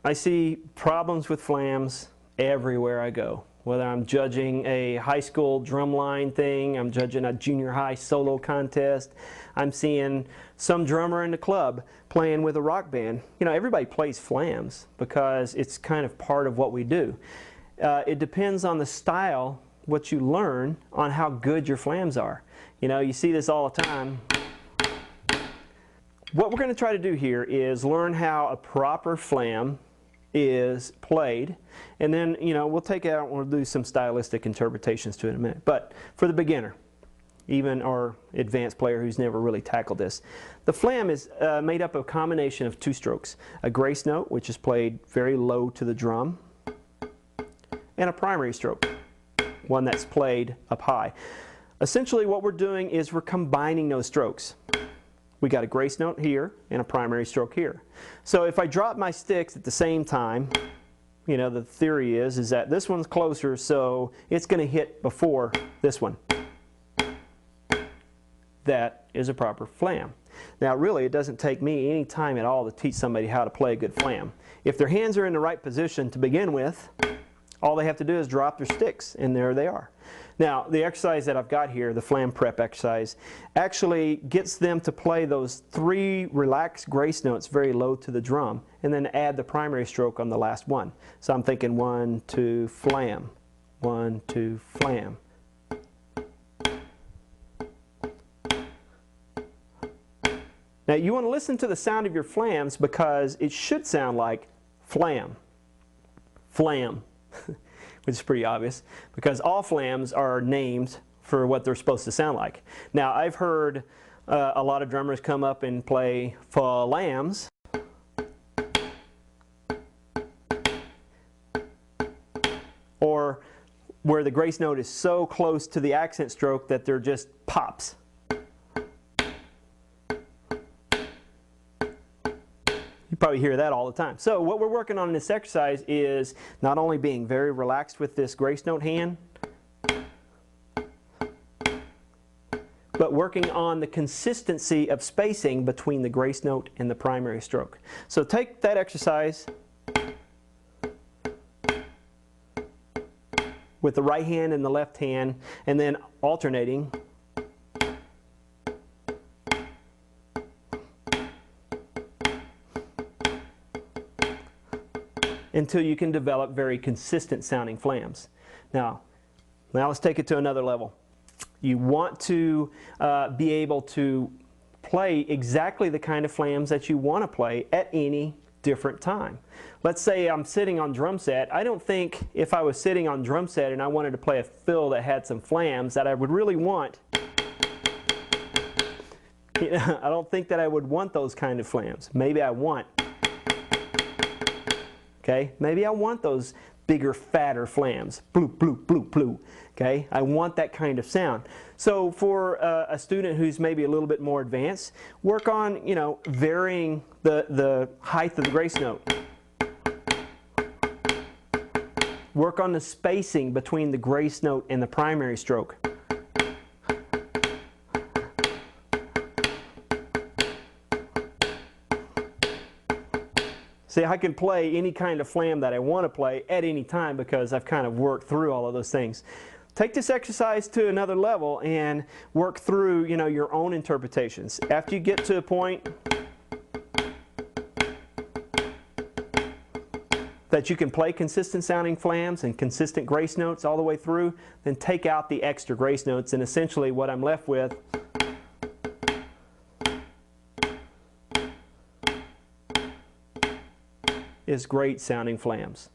I see problems with flams everywhere I go. Whether I'm judging a high school drumline thing, I'm judging a junior high solo contest, I'm seeing some drummer in the club playing with a rock band. You know, everybody plays flams because it's kind of part of what we do. It depends on the style, what you learn, on how good your flams are. You know, you see this all the time. What we're going to try to do here is learn how a proper flam is played, and then, you know, we'll take it out and we'll do some stylistic interpretations to it in a minute. But for the beginner, even our advanced player who's never really tackled this, the flam is made up of a combination of two strokes: a grace note, which is played very low to the drum, and a primary stroke, one that's played up high. Essentially what we're doing is we're combining those strokes. We got a grace note here and a primary stroke here. So if I drop my sticks at the same time, you know, the theory is that this one's closer, so it's going to hit before this one. That is a proper flam. Now really, it doesn't take me any time at all to teach somebody how to play a good flam. If their hands are in the right position to begin with, all they have to do is drop their sticks, and there they are. Now, the exercise that I've got here, the flam prep exercise, actually gets them to play those 3 relaxed grace notes very low to the drum, and then add the primary stroke on the last one. So I'm thinking 1, 2, flam, 1, 2, flam. Now, you want to listen to the sound of your flams because it should sound like flam, flam. Which is pretty obvious, because all flams are named for what they're supposed to sound like. Now, I've heard a lot of drummers come up and play flams, or where the grace note is so close to the accent stroke that they're just pops. You probably hear that all the time. So what we're working on in this exercise is not only being very relaxed with this grace note hand, but working on the consistency of spacing between the grace note and the primary stroke. So take that exercise with the right hand and the left hand, and then alternating. Until you can develop very consistent sounding flams. Now let's take it to another level. You want to be able to play exactly the kind of flams that you want to play at any different time. Let's say I'm sitting on drum set. I don't think if I was sitting on drum set and I wanted to play a fill that had some flams that I would really want. I don't think that I would want those kind of flams. Maybe I want. Okay, maybe I want those bigger, fatter flams. Bloop, bloop, bloop, bloop. Okay, I want that kind of sound. So for a student who's maybe a little bit more advanced, work on, you know, varying the height of the grace note. Work on the spacing between the grace note and the primary stroke. See, I can play any kind of flam that I want to play at any time because I've kind of worked through all of those things. Take this exercise to another level and work through, you know, your own interpretations. After you get to a point that you can play consistent sounding flams and consistent grace notes all the way through, then take out the extra grace notes, and essentially what I'm left with is great sounding flams.